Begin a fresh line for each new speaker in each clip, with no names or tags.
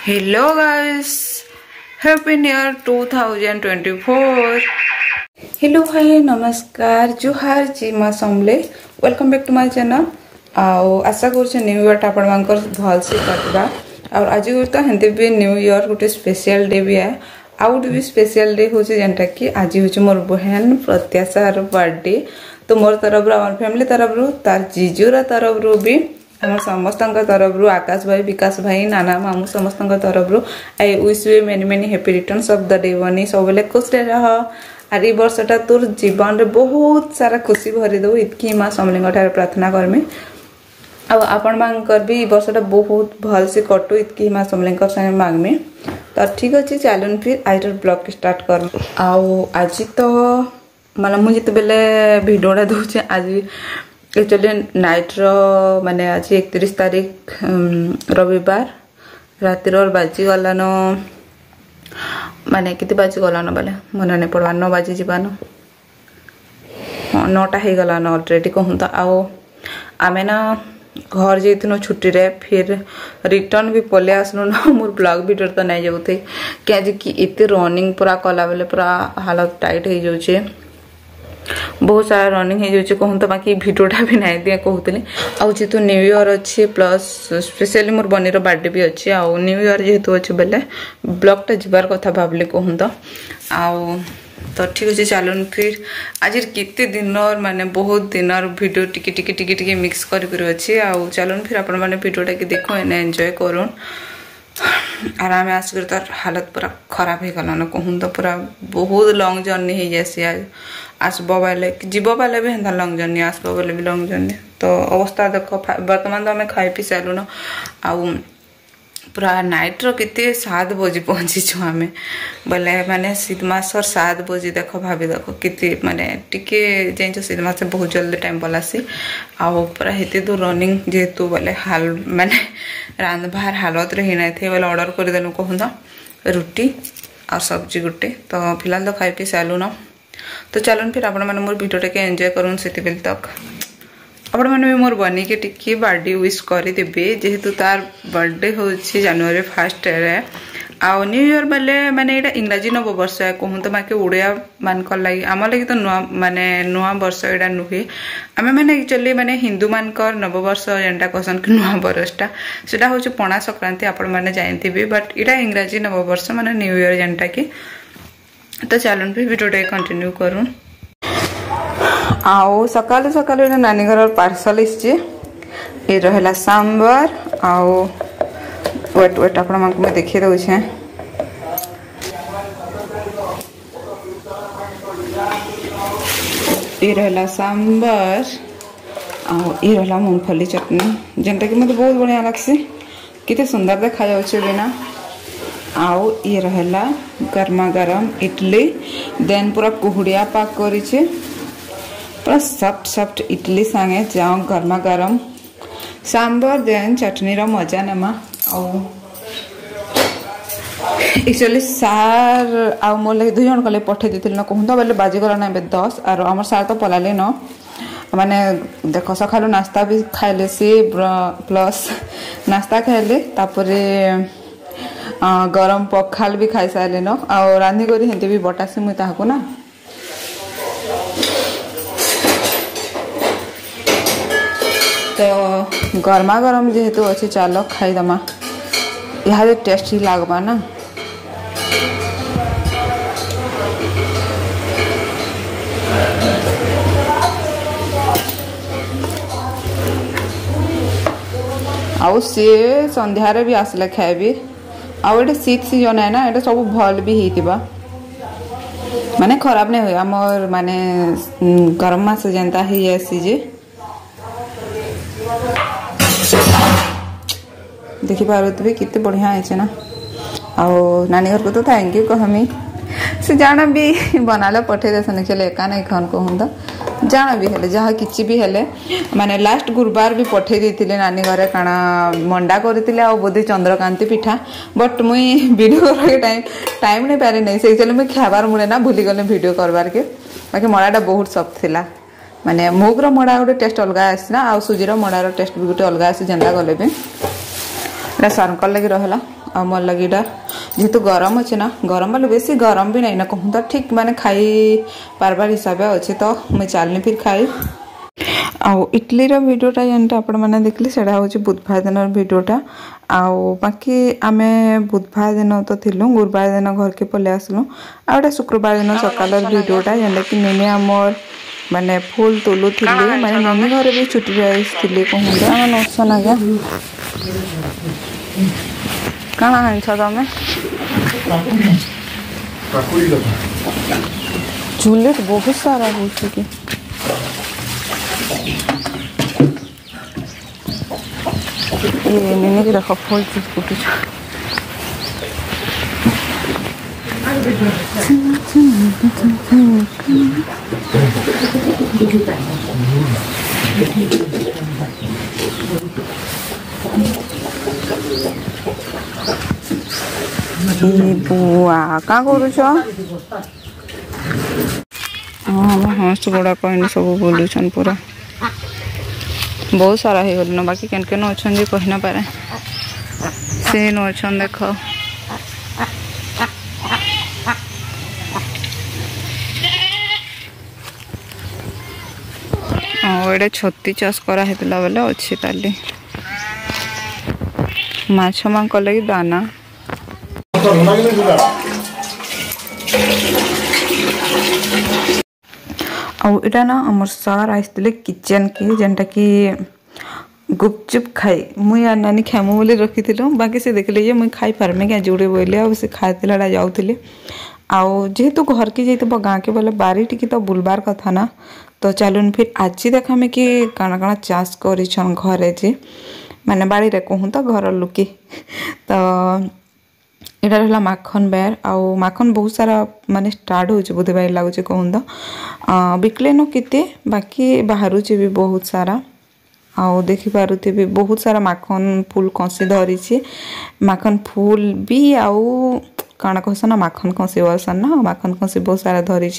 Hello guys, Happy New Year 2024. Hello hi नमस्कार जुहार जी माँ समले welcome back to my channel. आओ आशा कर न्यू इयर आपण मानकर भल से कटवा और आज तो हेंते भी न्यू इयर गोटे स्पेशल डे भी है। आउ गोटे भी स्पेशल डे हो जेनटा कि आज हूँ मोर बहन प्रत्याशार बर्थडे। तो मोर तरफ आम फैमिली तरफ तार जीजूर तरफ भी आम समस्त तरफ आकाश भाई विकास भाई नाना मामू समस्त तरफ I wish you many many happy returns of the day बनी सब बेले खुश रह। आर ये वर्षटा तोर जीवन रे बहुत सारा खुशी भरी दो इतकी माँ समलिंग प्रार्थना करमी। आपण मानकर भी वर्षटा बहुत भल से कटू इतकी माँ समलिंग संगे मांगमी। तो ठीक अच्छे चलून फिर आज ब्लॉग स्टार्ट कर। आज तो माने मुझे तो बेले भिडियोटा दूचे आज एक्चुअली नाइट रो माने आज 31 तारीख रविवार रात बाजी गलान माने कितने बाजी गलान बेले मन नहीं पड़वा 9 बाजी जीवान हाँ 9टा हो गलान अलरेडी कहूँ तो आम ना घर जाइनु छुट्टी रे फिर रिटर्न भी पले आसलु ना मोर ब्लॉग वीडियो तो नहीं जाऊे कि इतने रनिंग पूरा कला बेले पूरा हालत टाइट हो जाऊे बहुत सारा रनिंग हो जाऊे कहूँ तो बाकी भिडियोटा भी नहीं दिए कहते आेतु न्यू इयर अच्छे प्लस स्पेशली मोर बनीर बर्थडे भी अच्छे आउ न्यू इयर जेहेतु अच्छे बेले ब्लॉगटा जीवार कथा भाविली कहूँ तो ठीक अच्छे चलून फिर आज केते दिन माने बहुत दिन भिडियो टिके मिक्स कर अच्छे चलून फिर आपण मैंने भिडियोटा कि देखो एने एंजॉय करूँ। आराम आसिक तार हालत पूरा खराब हो गलान कहूँ तो पूरा बहुत लॉन्ग जर्नी हो जासी आज आसब बाले जीव बाले भी हेन्ता लॉन्ग जर्नी आसब बाले भी लॉन्ग जर्नी। तो अवस्था देख बर्तमान तो आम खाई पी सारून आउ पूरा नाइट रो कितने 7 बजे पहुँचीचु आम बोले माने शीत मासर 7 बजे देख भाभी देख कितने माने टिके जाइछ शीत मास बहुत जल्दी टाइम पलासी आउ पूरा हेते दूर रनिंग जेहेतु बोले हाल माने रांधबार हालत रही ना थे बोले ऑर्डर करदेलु कहूँ रुटी और सब्जी गुटे। तो फिलहाल तो खाई पी सारूँ ना तो चलून फिर आपण मैंने मोर भिडियोटा के एंजॉय करूँ से तक आपण मैंने भी मोर बनी के टिके बर्थडे विश करदेवे जेहेतु तार बर्थडे हूँ जनवरी 1 रे आउ न्यू इयर बेले माने ये इंग्राजी नववर्ष है कहूँ तो बाकी ओडिया मानक लगी आम लगी तो नुआ माने नुआ वर्ष यहाँ नुहे आम मैंने एक्चुअली माने हिंदू मानकर नववर्ष जेनटा कहसन कि नुआ बरसटा सेटा हूँ पणा संक्रांति आपण मैंने जानते बट यहाँ इंग्राजी नववर्ष माने न्यू इयर जेनटा कि। तो चलून भी भिडियोटा कंटिन्यू करूँ। आओ सकालू सकालू नानी घर पार्सल ये रहा सांबर आओ वेट वेट आपण मैं देखी दूचे ये रहा सांबर आओ ये रहा मूंगफली चटनी जेनटा कि मत बहुत बढ़िया लगसी कितने सुंदर देखा जाउछे बिना। आओ ये रहा गर्मा गरम इडली देन पूरा कुहुड़िया पाक करिछे पूरा सफ्ट सफ्ट इडली सांगे जाओ गर्मा गरम सांबर देन चटनी रो मजा नेमा। एक्चुअली सार आ मोर लगे 2 जन कले पठे देथिल न कहूँ तो बोले बाजी गला ना 10 और आमर सार तो पलाले न माने देखो सकालू नाश्ता भी खाइले से प्लस नाश्ता खाइले तापरे गरम पखाल भी खाई सारे न और रांधी करी हेंते भी बटासी मुई ताहाको ना तो गर्मा गरम जेहेतु अच्छे चलो खाईदमा यहाँ टेस्टी लगवा ना। आउ सी संध्यारे भी आसले खाइबी आउ ये शीत सीजन है ना ये सब भल भी होता माने खराब नहीं हुए आमर माने गरम मास जेनता ही जासी जे देखी पारे कितने बढ़िया है ना। आओ नानी घर को तो थैंक यू कहमी से जाना भी बनाले पठे देसन चले एका नहीं खान कहूँ तो जाना भी हेले जहाँ किसी भी हेले माने लास्ट गुरुवार भी पठे देथिले नानी घरे काना मंडा करथिले आ बोधे चंद्रकांति पिठा बट मुई वीडियो करे टाइम नहीं पारे नहीं से चले मुई खाबार मुड़े ना भूली गले वीडियो करबार के बाकी मड़ाटा बहुत सफ्ट थिला माने मुगर मड़ा गोटे टेस्ट अलग आसी ना आ सुजीर मड़ार टेस्ट भी गोटे अलग आसी जेनता गले भी सरकर लगी रहा आ मोर लगी जेहेतु गरम अच्छे ना गरम बोले बेसी गरम भी नहीं ना कहूँ तो ठीक माने खाई पार्बार हिसाब से अच्छे तो मुझे चलनी फिर खाई आउ इडली भिडियोटा जेनटा आपण मैंने देखली से बुधवार दिन भिडियोटा आउ बाकी आमे बुधवार दिन तो थिलु गुरुवार दिन घर के पलि आसलु आउटा शुक्रवार दिन सकाल भिडियोटा जेनटा कि नेने आमर माने फूल तुलु थिले माने नेने घर भी छुट्टी आइसथिले कहूँगा नोसन आज्ञा काना आनिछ तमे झुलेट बहुत सारा होछि कि ये नेने के देखो फूल फुटुछ बुआ क्या करुच हंस गुड़ा कहनी सब बोलुन पूरा बहुत सारा हो गल बाकी केन केन अच्छा कही ना पारे से न अच्छा देख ये छती चाष कराई बेले अच्छी ताली माछ मान लगे दाना आउटा ना आम सार आसते किचन के जेनटा कि गुपचुप खाई मुई नानी खेमु बोली रखी बाकी से देखले जे मुई खाई पारमे क्या जोड़े बोले आ खाते जाऊे आउ जेहेतु घर के जाइए गाँ के बोले बारी टी तो बुलबार कथा ना तो चलुन फिर आज देखामे कि काना काना चाष कर घरे जे माने बाड़ी रे कहूँ तो घर लुकी तो यहाँ रहा माखन बेर आउ माखन बहुत सारा माने स्टार्ट हो बोधे बार लगुच कहूँ तो बिकले न केते बाकी बाहर भी बहुत सारा आउ देखिपे बहुत सारा माखन फूल कसी धरी माखन फूल भी आउ काना कहस ना माखन कसी बसन ना माखन कसी बहुत सारा धरी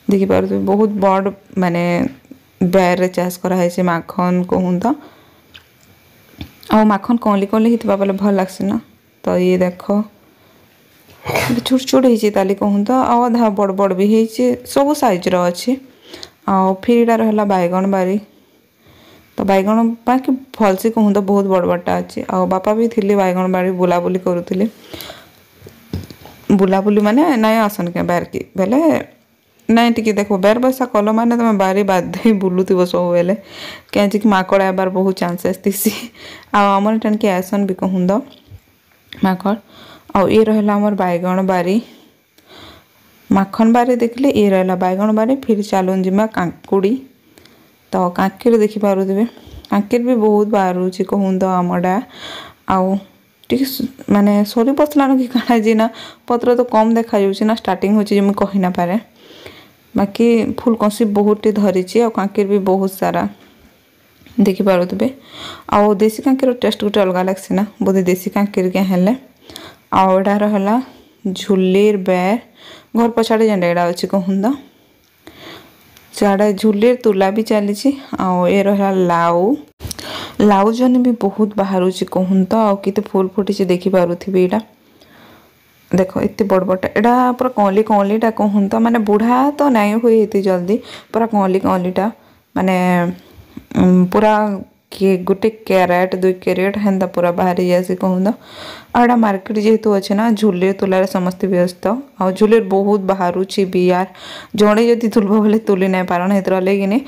देखिपे बहुत बड़ माने बेर चाष कराई माखन कहूँ तो आ माखन कली कली होता बोले भल लग्सी ना तो ये देख छोट छोट हो ताली कहूँ तो आधा बड़ बड़ भी होती सब साइज अच्छे आ फिर यहाँ रहा बैगन बारी तो बैगन बाकी भलसे कहूँ तो बहुत बड़ बड़टा अच्छे आ बापा भी थे बैगन बारी बुलाबुली करुले बुलाबुली माने नाई आसन क्या बार की बेले नाई टी देख बेर बसा कल मैंने तुम बारी बाधे बुलूब सब बेले कहीं माकड़ आबार बहुत चांसेस थी आमर टाण के आसन भी कहूँ तो माकड़ आ ये रहा आमर बैगन बारी माखन बारी देखले ये रहा बैगन बारी फिर चलुन जिमा कांकुड़ी तो कांकेर देखिपे कांकेर भी बहुत बाहर कहूँ तो आमडा आउ माने सरी पसलान कि काना जी ना पत्र तो कम देखा ना स्टार्टिंग होची मुझे कही ना पारे बाकी फूल कसी बहुत धरी आ कांकेर भी बहुत सारा देखिपे आउ देसी कांकेर टेस्ट गोटे अलग लग्सी ना बोधे देसी कांकेर क्या हेले आउटा रहा झुलेर बेर घर पछाड़े जेनटा एड़ा अच्छे कहूँ तो चाड़ा झुलेर तुला भी चली आउ ये रहा लाउ लाउ जन भी बहुत बाहर कहूँ तो आउ किते फूल फुटी देखिपे यहाँ देख एत बड़ बड़ा एटा पूरा कली कलीटा कहूँ तो माने बुढ़ा तो नहीं हुए ये जल्दी पूरा कली कलीटा माने पूरा कि गोटे कैरेट 2 कैरेट हेन्ता पूरा बाहर जासी कहूँ तो आड़ा मार्केट जेहेतु अच्छे ना झुलेर तुलार समस्ते व्यस्त आ झुलेर बहुत बाहर भी यार जड़े जदि तुलब बोले तुली नहीं पारन हेतर लगे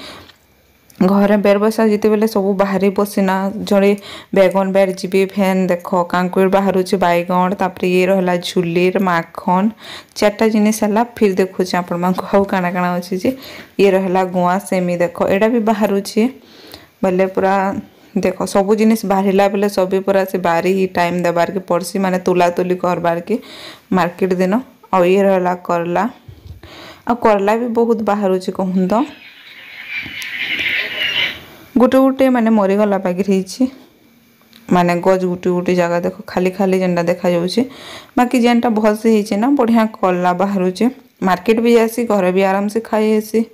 घर बेर बसा जिते बेले सब बाहर बसीना जड़े बैगन बेर जी फैन देख कांकुर बाहर बैगन तापर ये रहा झुलेर माखन 4टा जिनिस है फिर देखुचे आपण आउ काना काना अच्छे जे ये रहा गुआ सेमी देख एटा भी बाहर बोले पूरा देख सब जिनिस बाहरला बेले सब पूरा से बारी ही टाइम देबार के पड़सी माने तुला तुली करबार के मार्केट दिन आ ये रहा करला आ करला भी बहुत बाहर कहूँ तो गोटे गोटे माने मरीगला पाखे माने गज गुटी गुटी जगह देख खाली खाली जेनटा देखा जाऊे बाकी जेनटा भल से होचे ना बढ़िया कला बाहर मार्केट भी जासी घर भी आराम से खाई आसी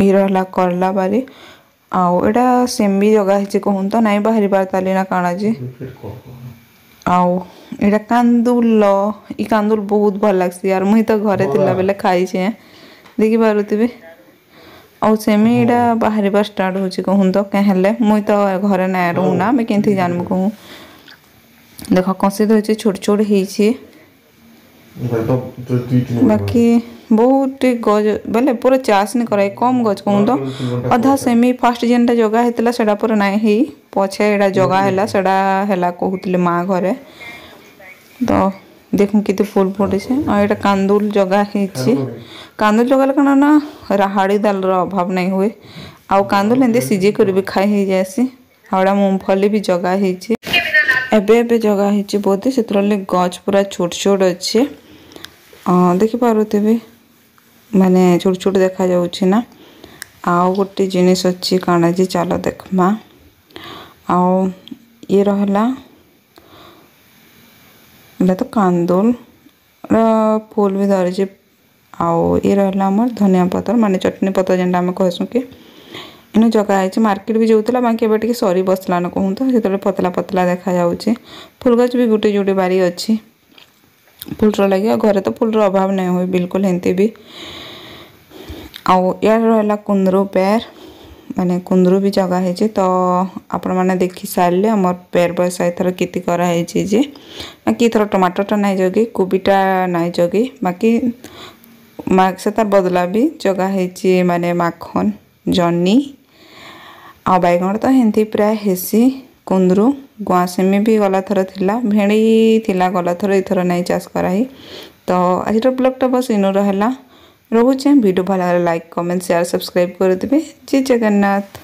ये रहा करला बारी आउ एटा सेम्बी जगह है कहूँ तो नाई बाहरी बार ताली ना काना जी आउ एटा कांदुल ई कांदुल बहुत भल लगसी यार मुई तो घरे थिला बेले खाई छे देखि पारुथिबे आउ सेमी एटा बाहरी बार स्टार्ट होची कहूँ तो कहले मुई तो घरे ना रहू ना मैं केंथि जानमु कहूँ देखो कसी तो छोट छोट हेची बाकी बहुत गज बोले पूरा चाष नहीं कराए कम गज कहूँ तो अधा सेमी फास्ट जेनटा जगह होता सेटा पर नाई ही पछे एटा जगह हैला सेटा हैला कहूतले माँ घरे तो देखूँ कितने फुल फुटे आ एटा कांदुल जगह हेची कांदुल जगह कण ना राहाड़ी दाल अभाव नहीं हुए आउ कांदुल एंदे सिजे कर भी खाई हो जासी आउड़ा मूंगफली भी जगह हेची एबे एबे जगह हेची बोधे सेतरले गज पूरा छोट छोट अच्छे देखि पारुथिबे माने छोट छोट देखा जाउछि ना आउ गोटे जिनिस अच्छी काना जी चलो देखमा आउ ये रहला एला तो कांदुल फूल भी धरी आउ ये रहला हमर धनिया पत्र माने चटनी पत्र जेनटा हम कहसु कि इन जगह है मार्केट भी जाऊला बाकी एबे टिके सरी बसला न कहूँ तो से पतला पतला देखा जाउछि फूल गछ भी गोटे जोटे बारी अच्छी फुलर लगे घरे तो फुलर अभाव नहीं हुए बिल्कुल हेंती भी आउ यार रहा कुंदरू पैर माने कुंदरू भी जगह है तो आपण मैंने देखी सारे आम पैर बयस एथर किति कराई जे बाकी थर टमाटरटा नाई जगे कोबीटा नाई जगे बाकी से तार बदला भी जगह है माने माखन जन्नी आ बैगण तो हेंती प्राय हेसी कुंदरू गुआसेमी भी गला थर थिला भेड़ी थिला गला थर एथर नहीं चाष कराई तो आज ब्लॉगटा बस इनु रहला रोचे वीडियो भल लाइक कमेंट शेयर सब्सक्राइब कर देबे जय जगन्नाथ।